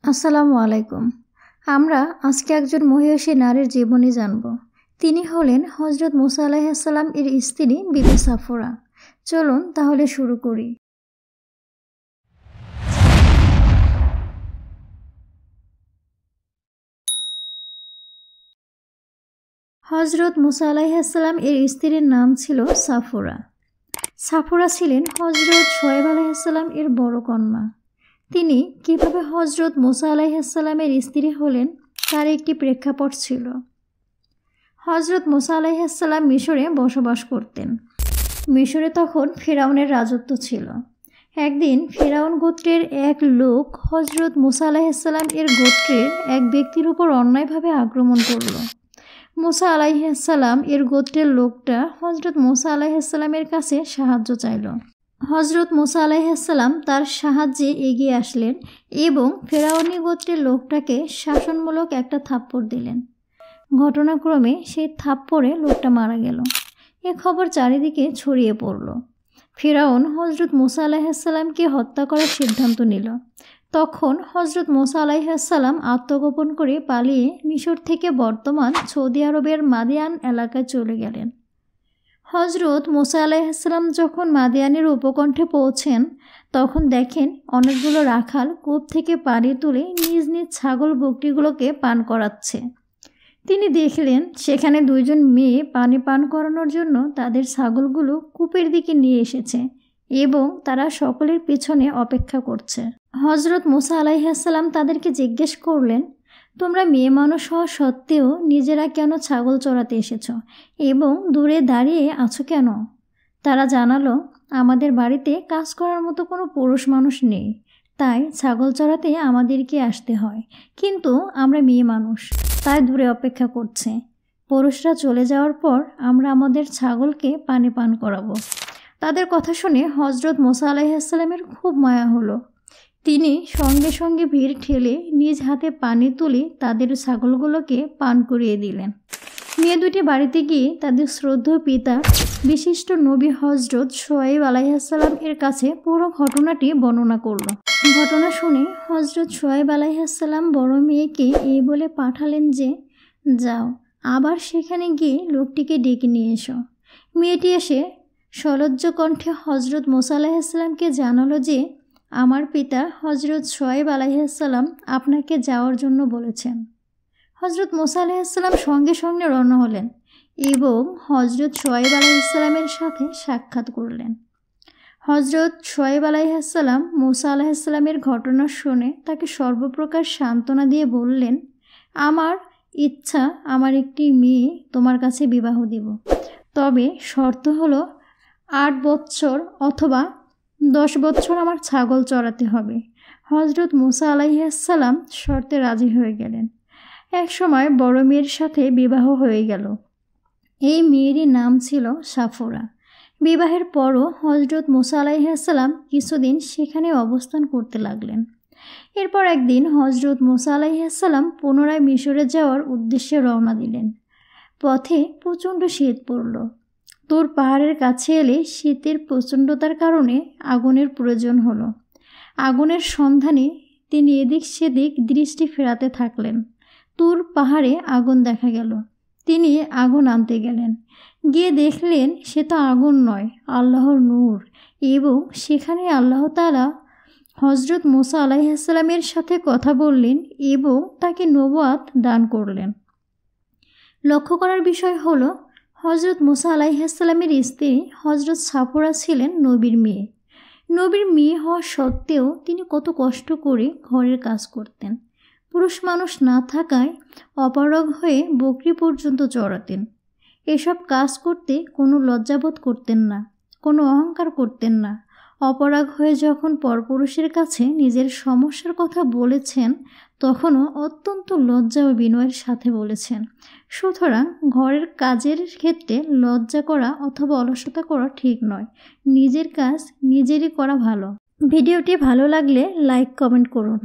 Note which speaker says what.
Speaker 1: আসসালামু আলাইকুম। আমরা আজকে একজন মহিষী নারীর জীবনী জানব। তিনি হলেন হজরত মুসা আলাইহিস সালাম এর স্ত্রী বিবি সাফুরা। চলুন তাহলে শুরু করি। হজরত মুসা আলাইহিস সালাম এর স্ত্রীর নাম ছিল সাফুরা। সাফুরা ছিলেন হজরত শোয়েব আলাইহিস সালাম এর বড় কন্যা। তিনি কিভাবে হজরত মুসা আলাইহিস সালামের স্ত্রী হলেন তার একটি প্রেক্ষাপট ছিল। হজরত মুসা আলাইহিস সালাম মিশরে বসবাস করতেন। মিশরে তখন ফিরআউনের রাজত্ব ছিল। একদিন ফিরআউন গোত্রের এক লোক হজরত মুসা আলাইহিস সালাম এর গোত্রের এক ব্যক্তির উপর অন্যায়ভাবে আক্রমণ করল। মুসা আলাইহিস সালাম এর গোত্রের লোকটা হজরত মুসা আলাইহিস সালামের কাছে সাহায্য চাইল। হজরত মুসা আলাইহিস সালাম তার সাহায্যে এগিয়ে আসলেন এবং ফিরআউনি গোত্রের লোকটাকে শাসনমূলক একটা থাপ্পড় দিলেন। ঘটনাক্রমে সেই থাপ্পড়ে লোকটা মারা গেল। এ খবর চারিদিকে ছড়িয়ে পড়ল। ফিরআউন হজরত মুসা আলাইহিস সালামকে হত্যা করার সিদ্ধান্ত নিল। তখন হজরত মুসা আলাইহিস সালাম আত্মগোপন করে পালিয়ে মিশর থেকে বর্তমান সৌদি আরবের মাদিয়ান এলাকায় চলে গেলেন। হজরত মুসা আলাইহিস সালাম যখন মাদিয়ানের উপকণ্ঠে পৌঁছেন তখন দেখেন অনেকগুলো রাখাল কূপ থেকে পানি তুলে নিজ নিজ ছাগল বকরিগুলোকে পান করাচ্ছে। তিনি দেখলেন সেখানে দুইজন মেয়ে পানি পান করানোর জন্য তাদের ছাগলগুলো কূপের দিকে নিয়ে এসেছে এবং তারা সকলের পিছনে অপেক্ষা করছে। হজরত মুসা আলাইহিস সালাম তাদেরকে জিজ্ঞেস করলেন, তোমরা মেয়ে মানুষ হওয়া সত্ত্বেও নিজেরা কেন ছাগল চড়াতে এসেছো এবং দূরে দাঁড়িয়ে আছো কেন? তারা জানালো, আমাদের বাড়িতে কাজ করার মতো কোনো পুরুষ মানুষ নেই, তাই ছাগল চড়াতে আমাদেরকে আসতে হয়, কিন্তু আমরা মেয়ে মানুষ, তাই দূরে অপেক্ষা করছে। পুরুষরা চলে যাওয়ার পর আমরা আমাদের ছাগলকে পানি পান করাবো। তাদের কথা শুনে হজরত মুসা আলাইহিস সালামের খুব মায়া হলো। তিনি সঙ্গে সঙ্গে ভিড় ঠেলে নিজ হাতে পানি তুলে তাদের ছাগলগুলোকে পান করিয়ে দিলেন। মেয়ে দুটি বাড়িতে গিয়ে তাদের শ্রদ্ধেয় পিতা বিশিষ্ট নবী হজরত শোয়েব আলাইহিস সালাম এর কাছে পুরো ঘটনাটি বর্ণনা করল। ঘটনা শুনে হজরত শোয়েব আলাইহিস সালাম বড় মেয়েকে এই বলে পাঠালেন যে, যাও আবার সেখানে গিয়ে লোকটিকে ডেকে নিয়ে এসো। মেয়েটি এসে সলজ্জ কণ্ঠে হজরত মুসা আলাইহিস সালামকে জানালো যে, আমার পিতা হজরত শোয়েব আলাইহিস সালাম আপনাকে যাওয়ার জন্য বলেছেন। হজরত মুসা আলাইহিস সালাম সঙ্গে সঙ্গে রওনা হলেন এবং হজরত শোয়েব আলাইহিস সালামের সাথে সাক্ষাৎ করলেন। হজরত শোয়েব আলাইহিস সালাম মুসা আলাইহিস সালামের ঘটনা শুনে তাকে সর্বপ্রকার সান্ত্বনা দিয়ে বললেন, আমার ইচ্ছা আমার একটি মেয়ে তোমার কাছে বিবাহ দিব, তবে শর্ত হলো 8 বছর অথবা 10 বছর আমার ছাগল চড়াতে হবে। হজরত মুসা আলাইহিস সালাম শর্তে রাজি হয়ে গেলেন। এক সময় বড় মেয়ের সাথে বিবাহ হয়ে গেল। এই মেয়েরই নাম ছিল সাফুরা। বিবাহের পরও হজরত মুসা আলাইহিস সালাম কিছুদিন সেখানে অবস্থান করতে লাগলেন। এরপর একদিন হজরত মুসা আলাইহিস সালাম পুনরায় মিশরে যাওয়ার উদ্দেশ্যে রওনা দিলেন। পথে প্রচণ্ড শীত পড়ল। তুর পাহাড়ের কাছে এলে শীতের প্রচণ্ডতার কারণে আগুনের প্রয়োজন হলো। আগুনের সন্ধানে তিনি এদিক সেদিক দৃষ্টি ফেরাতে থাকলেন। তুর পাহাড়ে আগুন দেখা গেল। তিনি আগুন আনতে গেলেন। গিয়ে দেখলেন সে তো আগুন নয়, আল্লাহর নূর, এবং সেখানে আল্লাহ তাআলা হজরত মুসা আলাইহিস সালামের সাথে কথা বললেন এবং তাকে নবুয়াত দান করলেন। লক্ষ্য করার বিষয় হলো, হজরত মুসা আলাইহিস সালামের স্ত্রী হজরত সাফুরা ছিলেন নবীর মেয়ে। নবীর মেয়ে হওয়া সত্ত্বেও তিনি কত কষ্ট করে ঘরের কাজ করতেন। পুরুষ মানুষ না থাকায় অপারগ হয়ে বকরি পর্যন্ত চড়াতেন। এসব কাজ করতে কোনো লজ্জাবোধ করতেন না, কোনো অহংকার করতেন না। অপরাগ হয়ে যখন পরপুরুষের কাছে নিজের সমস্যার কথা বলেছেন তখনও অত্যন্ত লজ্জা ও বিনয়ের সাথে বলেছেন। সুতরাং ঘরের কাজের ক্ষেত্রে লজ্জা করা অথবা অলসতা করা ঠিক নয়। নিজের কাজ নিজেরই করা ভালো। ভিডিওটি ভালো লাগলে লাইক কমেন্ট করুন।